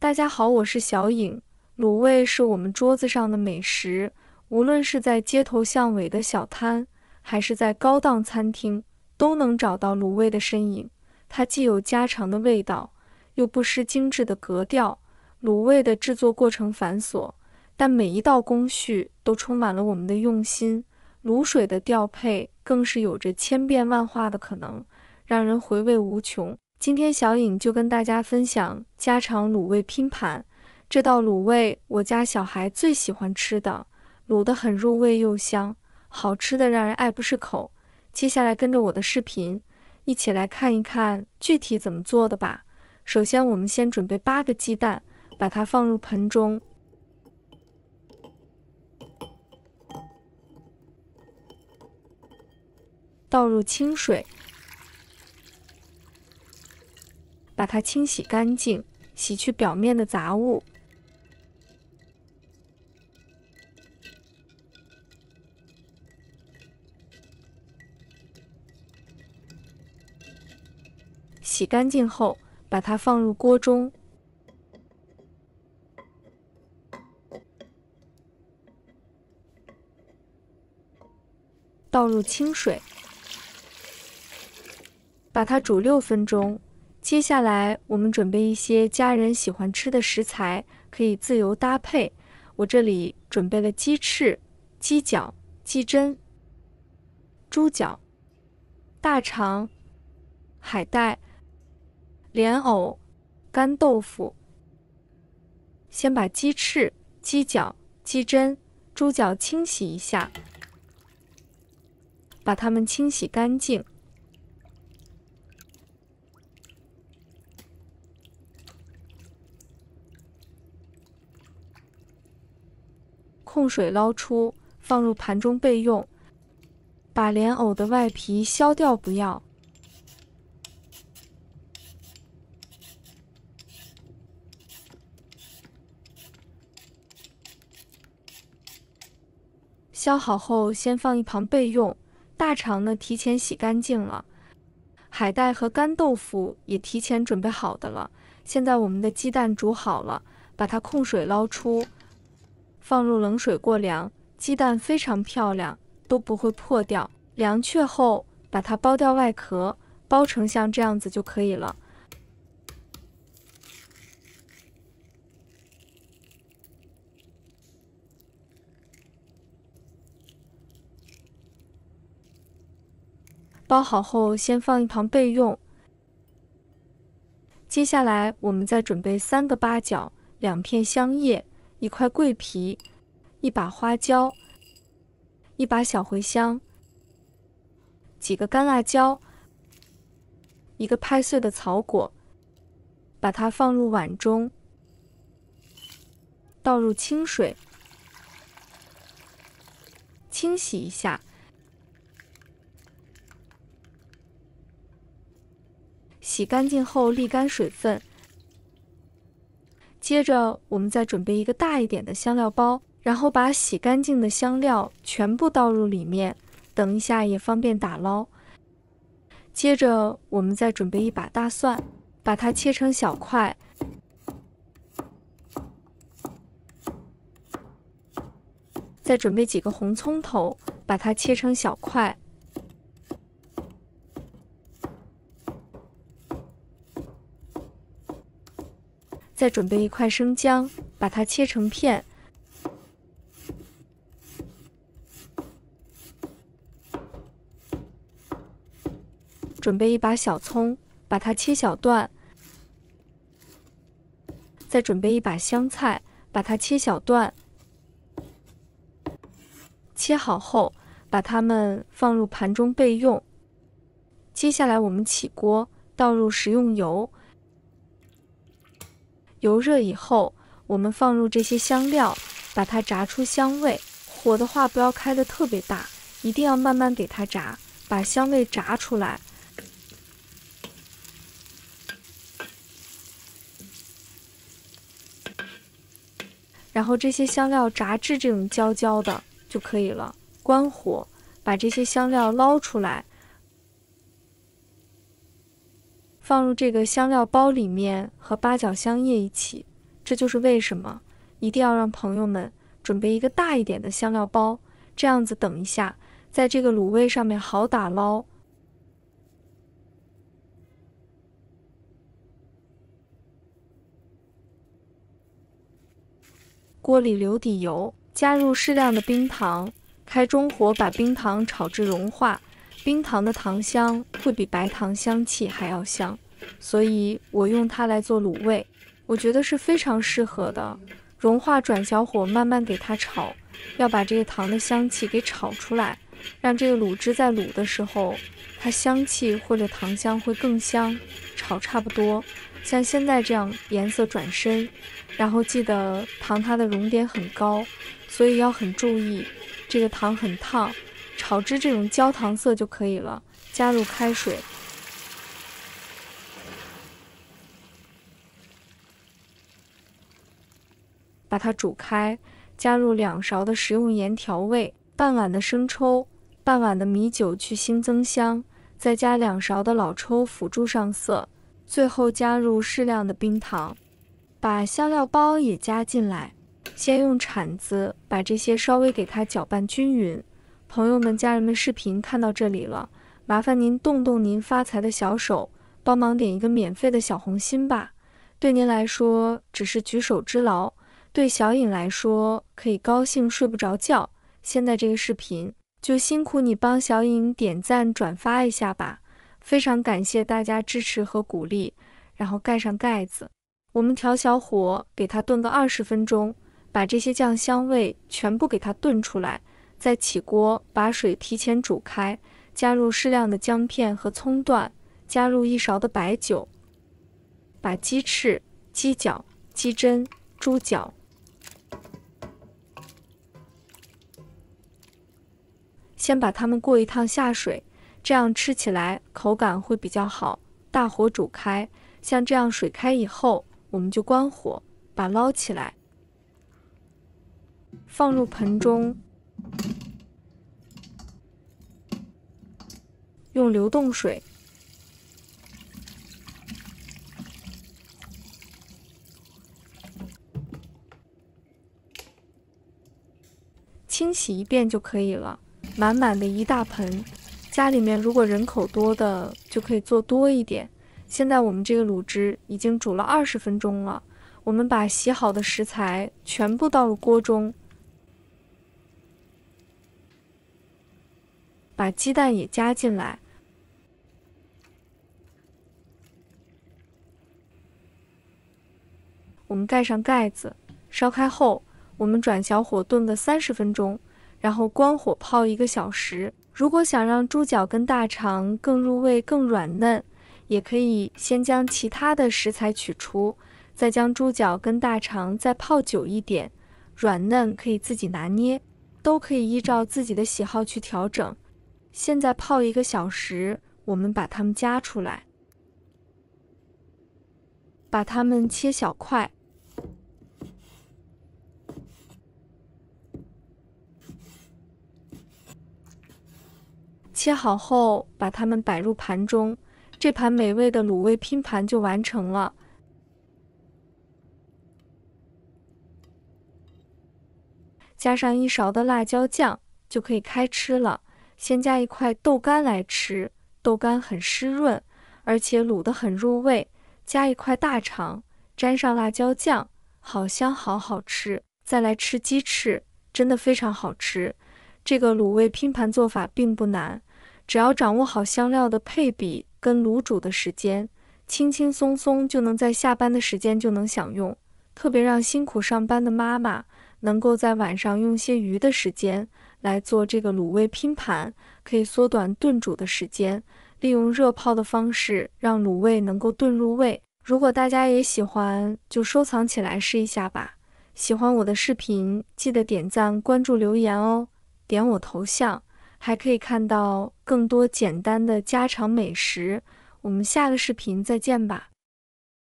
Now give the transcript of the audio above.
大家好，我是小颖。卤味是我们桌子上的美食，无论是在街头巷尾的小摊，还是在高档餐厅，都能找到卤味的身影。它既有家常的味道，又不失精致的格调。卤味的制作过程繁琐，但每一道工序都充满了我们的用心。卤水的调配更是有着千变万化的可能，让人回味无穷。今天小颖就跟大家分享家常卤味拼盘。这道卤味我家小孩最喜欢吃的，卤得很入味又香，好吃的让人爱不释口。接下来跟着我的视频，一起来看一看具体怎么做的吧。首先我们先准备8个鸡蛋，把它放入盆中，倒入清水，把它清洗干净，洗去表面的杂物。洗干净后，把它放入锅中，倒入清水，把它煮6分钟。接下来我们准备一些家人喜欢吃的食材，可以自由搭配。我这里准备了鸡翅、鸡脚、鸡胗、猪脚、大肠、海带、莲藕、干豆腐。先把鸡翅、鸡脚、鸡胗、猪脚清洗一下，把它们清洗干净。控水捞出，放入盘中备用。把莲藕的外皮削掉不要。削好后先放一旁备用。大肠呢，提前洗干净了。海带和干豆腐也提前准备好的了。现在我们的鸡蛋煮好了，把它控水捞出，放入冷水过凉。鸡蛋非常漂亮，都不会破掉。凉却后，把它剥掉外壳，剥成像这样子就可以了。包好后先放一旁备用。接下来我们再准备3个八角、2片香叶、1块桂皮、1把花椒、1把小茴香、几个干辣椒、1个拍碎的草果，把它放入碗中，倒入清水，清洗一下。洗干净后沥干水分。接着我们再准备一个大一点的香料包，然后把洗干净的香料全部倒入里面，等一下也方便打捞。接着我们再准备1把大蒜，把它切成小块。再准备几个红葱头，把它切成小块。再准备1块生姜，把它切成片。准备1把小葱，把它切小段。再准备1把香菜，把它切小段。切好后，把它们放入盘中备用。接下来我们起锅，倒入食用油。油热以后，我们放入这些香料，把它炸出香味。火的话不要开得特别大，一定要慢慢给它炸，把香味炸出来。然后这些香料炸至这种焦焦的就可以了。关火，把这些香料捞出来，放入这个香料包里面，和八角香叶一起这就是为什么一定要让朋友们准备一个大一点的香料包，这样子等一下在这个卤味上面好打捞。锅里留底油，加入适量的冰糖，开中火把冰糖炒至融化。冰糖的糖香会比白糖香气还要香，所以我用它来做卤味，我觉得是非常适合的。融化转小火慢慢给它炒，要把这个糖的香气给炒出来，让这个卤汁在卤的时候，它香气或者糖香会更香。炒差不多，像现在这样颜色转深，然后记得糖它的熔点很高，所以要很注意，这个糖很烫，炒至这种焦糖色就可以了。加入开水，把它煮开，加入2勺的食用盐调味，半碗的生抽，半碗的米酒去腥增香，再加2勺的老抽辅助上色，最后加入适量的冰糖，把香料包也加进来，先用铲子把这些稍微给它搅拌均匀。朋友们、家人们，视频看到这里了，麻烦您动动您发财的小手，帮忙点一个免费的小红心吧。对您来说只是举手之劳，对小颖来说可以高兴睡不着觉。现在这个视频就辛苦你帮小颖点赞转发一下吧，非常感谢大家支持和鼓励。然后盖上盖子，我们调小火给它炖个20分钟，把这些酱香味全部给它炖出来。再起锅把水提前煮开，加入适量的姜片和葱段，加入1勺的白酒，把鸡翅、鸡脚、鸡胗、猪脚先把它们过一趟下水，这样吃起来口感会比较好。大火煮开，像这样水开以后，我们就关火，把捞起来，放入盆中，用流动水清洗一遍就可以了。满满的一大盆，家里面如果人口多的就可以做多一点。现在我们这个卤汁已经煮了20分钟了，我们把洗好的食材全部倒入锅中，把鸡蛋也加进来，我们盖上盖子，烧开后我们转小火炖个30分钟，然后关火泡1个小时。如果想让猪脚跟大肠更入味更软嫩，也可以先将其他的食材取出，再将猪脚跟大肠再泡久一点，软嫩可以自己拿捏，都可以依照自己的喜好去调整。现在泡1个小时，我们把它们夹出来，把它们切小块，切好后把它们摆入盘中，这盘美味的卤味拼盘就完成了。加上1勺的辣椒酱就可以开吃了。先加1块豆干来吃，豆干很湿润，而且卤得很入味。加1块大肠，沾上辣椒酱，好香好好吃。再来吃鸡翅，真的非常好吃。这个卤味拼盘做法并不难，只要掌握好香料的配比跟卤煮的时间，轻轻松松就能在下班的时间就能享用。特别让辛苦上班的妈妈能够在晚上用些余的时间来做这个卤味拼盘，可以缩短炖煮的时间，利用热泡的方式让卤味能够炖入味。如果大家也喜欢，就收藏起来试一下吧。喜欢我的视频，记得点赞、关注、留言哦。点我头像，还可以看到更多简单的家常美食。我们下个视频再见吧。